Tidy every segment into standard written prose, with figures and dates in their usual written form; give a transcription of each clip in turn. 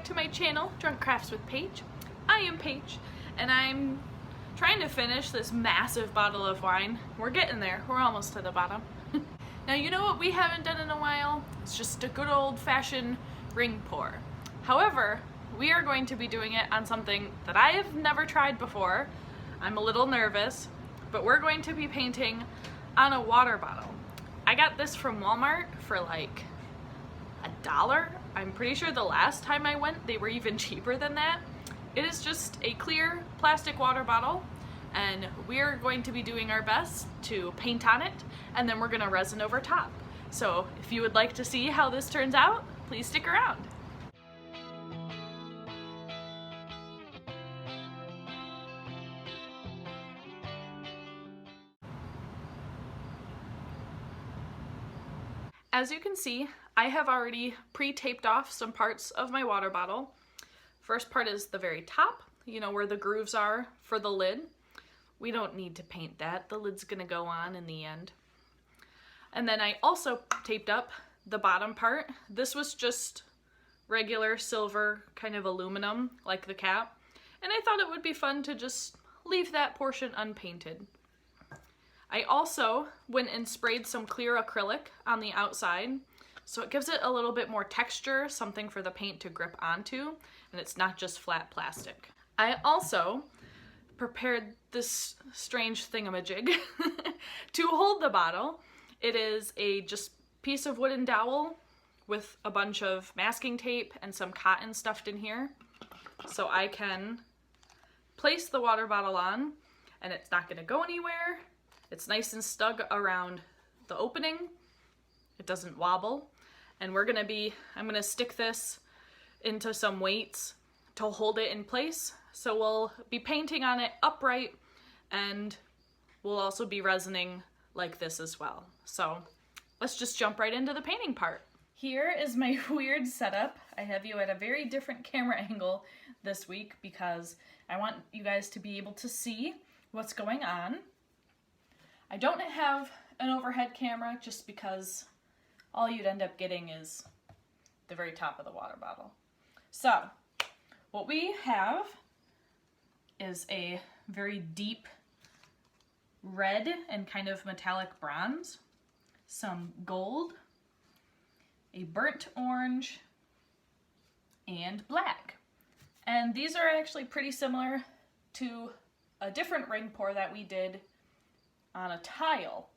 back to my channel, Drunk Crafts with Paige. I am Paige, and I'm trying to finish this massive bottle of wine. We're getting there. We're almost to the bottom. Now, you know what we haven't done in a while? It's just a good old-fashioned ring pour. However, we are going to be doing it on something that I have never tried before. I'm a little nervous, but we're going to be painting on a water bottle. I got this from Walmart for like $1. I'm pretty sure the last time I went they were even cheaper than that. It is just a clear plastic water bottle, and we're going to be doing our best to paint on it, and then we're gonna resin over top. So if you would like to see how this turns out, please stick around. As you can see, I have already pre-taped off some parts of my water bottle. First part is the very top, you know, where the grooves are for the lid. We don't need to paint that. The lid's gonna go on in the end. And then I also taped up the bottom part. This was just regular silver, kind of aluminum, like the cap. And I thought it would be fun to just leave that portion unpainted. I also went and sprayed some clear acrylic on the outside, so it gives it a little bit more texture, something for the paint to grip onto, and it's not just flat plastic. I also prepared this strange thingamajig to hold the bottle. It is a just piece of wooden dowel with a bunch of masking tape and some cotton stuffed in here, so I can place the water bottle on and it's not going to go anywhere. It's nice and snug around the opening. It doesn't wobble. And I'm gonna stick this into some weights to hold it in place. So we'll be painting on it upright, and we'll also be resining like this as well. So let's just jump right into the painting part. Here is my weird setup. I have you at a very different camera angle this week because I want you guys to be able to see what's going on. I don't have an overhead camera just because all you'd end up getting is the very top of the water bottle. So what we have is a very deep red and kind of metallic bronze, some gold, a burnt orange, and black. And these are actually pretty similar to a different ring pour that we did on a tile.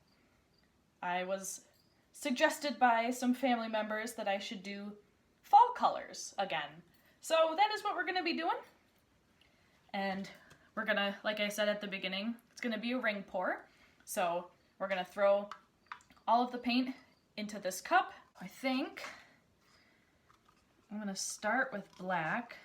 I was suggested by some family members that I should do fall colors again. So that is what we're gonna be doing. And we're gonna, like I said at the beginning, it's gonna be a ring pour. So we're gonna throw all of the paint into this cup. I think I'm gonna start with black.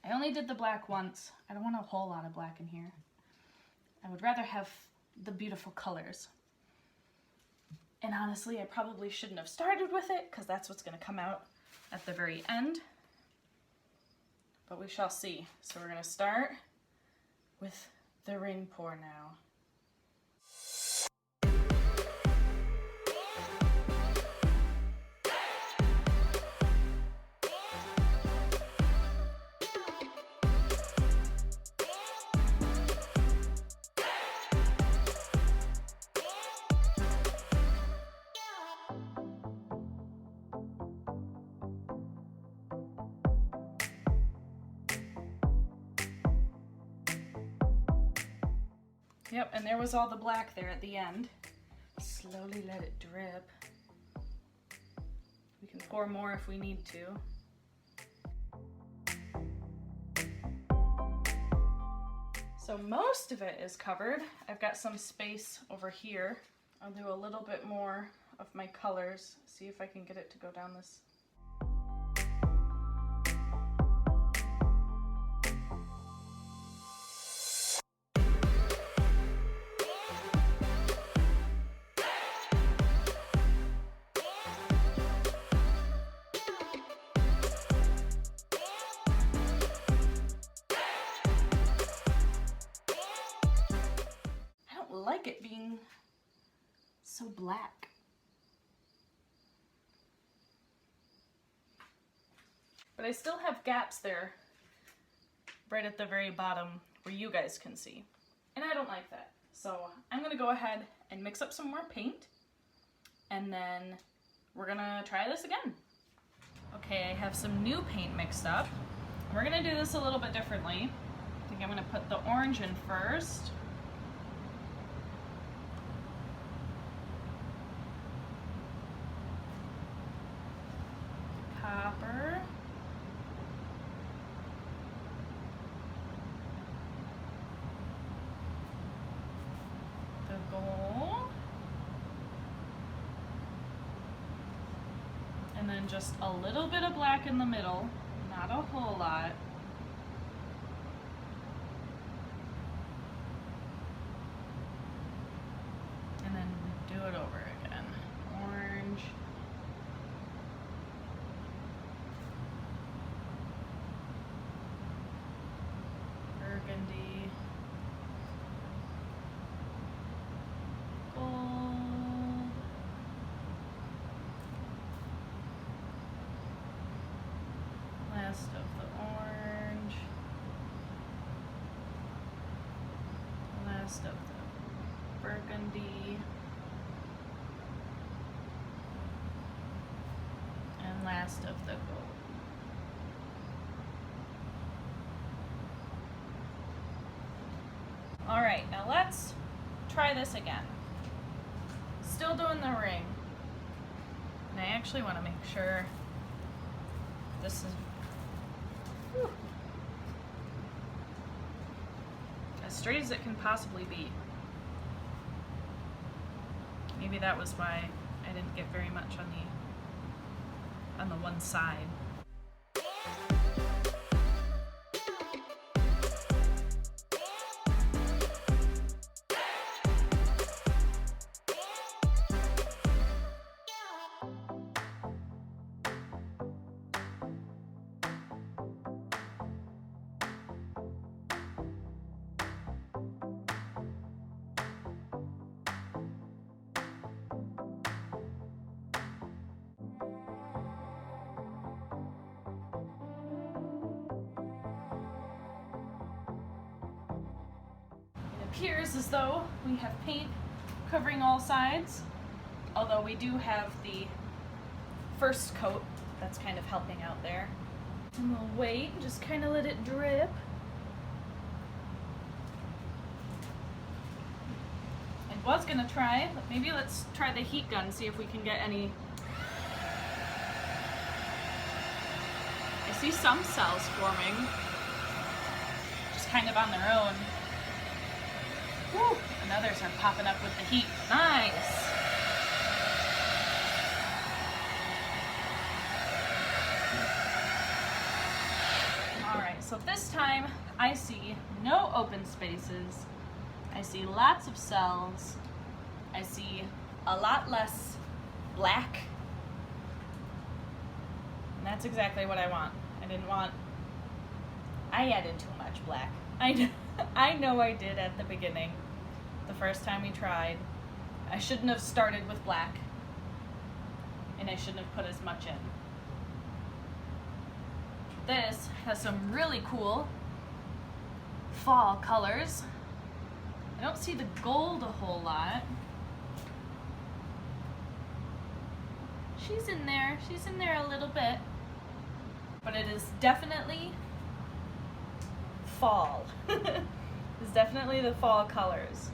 I only did the black once. I don't want a whole lot of black in here. I would rather have the beautiful colors. And honestly, I probably shouldn't have started with it because that's what's going to come out at the very end. But we shall see. So we're going to start with the ring pour now. Yep, and there was all the black there at the end. Slowly let it drip. We can pour more if we need to. So most of it is covered. I've got some space over here. I'll do a little bit more of my colors. See if I can get it to go down this. like it being so black. But I still have gaps there right at the very bottom where you guys can see. And I don't like that. So I'm gonna go ahead and mix up some more paint, and then we're gonna try this again. Okay, I have some new paint mixed up. We're gonna do this a little bit differently. I think I'm gonna put the orange in first. Copper. The gold. And then just a little bit of black in the middle, not a whole lot. And then do it over again. Orange. Burgundy. Gold. Last of the orange. Last of the burgundy. And last of the gold. All right, now let's try this again. Still doing the ring. And I actually want to make sure this is as straight as it can possibly be. Maybe that was why I didn't get very much on the one side. Appears as though we have paint covering all sides, although we do have the first coat that's kind of helping out there. And we'll wait and just kind of let it drip. I was gonna try, but maybe let's try the heat gun, see if we can get any. I see some cells forming, just kind of on their own. Woo! And others are popping up with the heat. Nice! Alright, so this time I see no open spaces. I see lots of cells. I see a lot less black. And that's exactly what I want. I added too much black. I know I did at the beginning, the first time we tried. I shouldn't have started with black, and I shouldn't have put as much in. This has some really cool fall colors. I don't see the gold a whole lot. She's in there a little bit, but it is definitely fall. It's definitely the fall colors.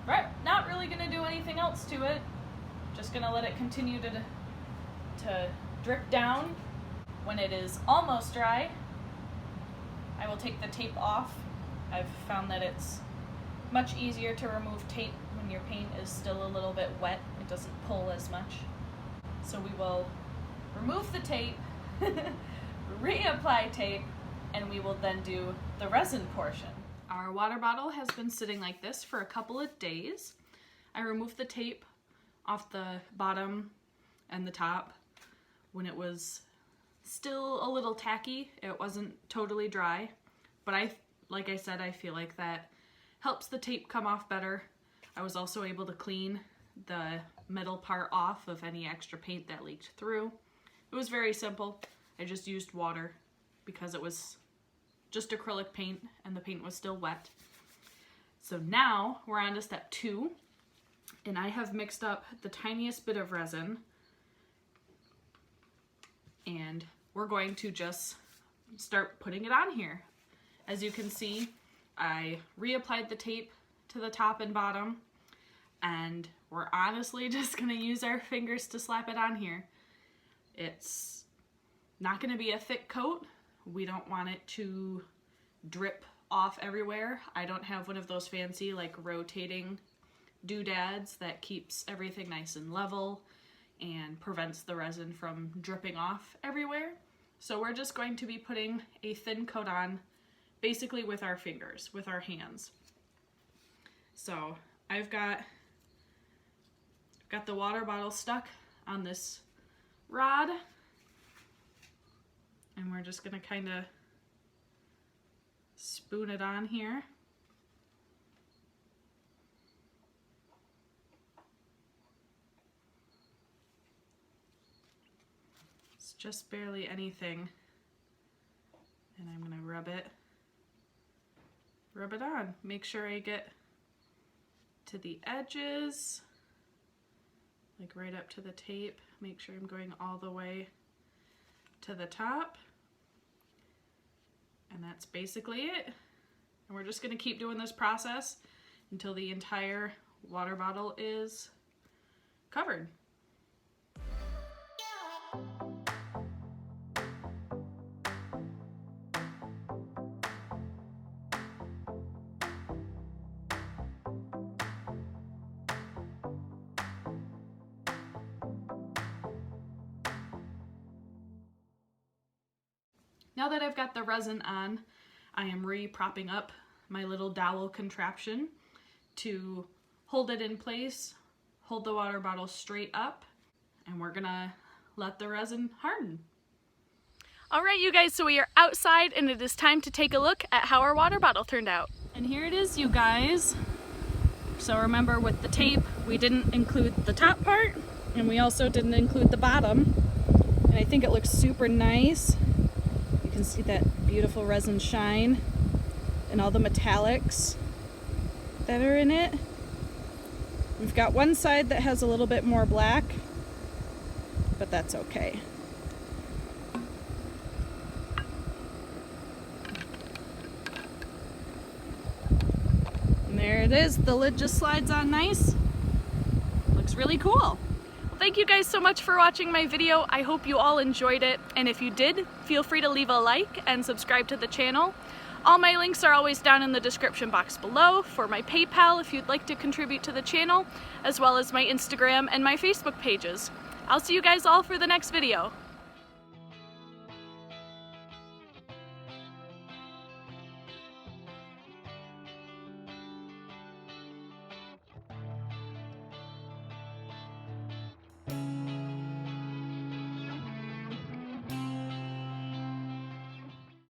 Right, not really gonna do anything else to it. Just gonna let it continue to drip down. When it is almost dry, I will take the tape off. I've found that it's much easier to remove tape when your paint is still a little bit wet. It doesn't pull as much. So we will remove the tape, reapply tape, and we will then do the resin portion. Our water bottle has been sitting like this for a couple of days. I removed the tape off the bottom and the top when it was still a little tacky. It wasn't totally dry, but like I said, I feel like that helps the tape come off better. I was also able to clean the middle part off of any extra paint that leaked through. It was very simple. I just used water because it was just acrylic paint and the paint was still wet. So now we're on to step 2, and I have mixed up the tiniest bit of resin, and we're going to just start putting it on here. As you can see, I reapplied the tape to the top and bottom, and we're honestly just gonna use our fingers to slap it on here. It's not gonna be a thick coat. We don't want it to drip off everywhere. I don't have one of those fancy like rotating doodads that keeps everything nice and level and prevents the resin from dripping off everywhere. So we're just going to be putting a thin coat on basically with our fingers, with our hands. So I've got the water bottle stuck on this rod, and we're just gonna kind of spoon it on here. It's just barely anything, and I'm gonna rub it on. Make sure I get to the edges, like right up to the tape. Make sure I'm going all the way to the top. And that's basically it. And we're just gonna keep doing this process until the entire water bottle is covered. Now that I've got the resin on, I am re-propping up my little dowel contraption to hold it in place, hold the water bottle straight up, and we're gonna let the resin harden. All right, you guys, so we are outside and it is time to take a look at how our water bottle turned out. And here it is, you guys. So remember, with the tape, we didn't include the top part, and we also didn't include the bottom. And I think it looks super nice. You can see that beautiful resin shine and all the metallics that are in it. We've got one side that has a little bit more black, but that's okay. And there it is. The lid just slides on nice. Looks really cool. Thank you guys so much for watching my video. I hope you all enjoyed it, and if you did, feel free to leave a like and subscribe to the channel. All my links are always down in the description box below for my PayPal if you'd like to contribute to the channel, as well as my Instagram and my Facebook pages. I'll see you guys all for the next video.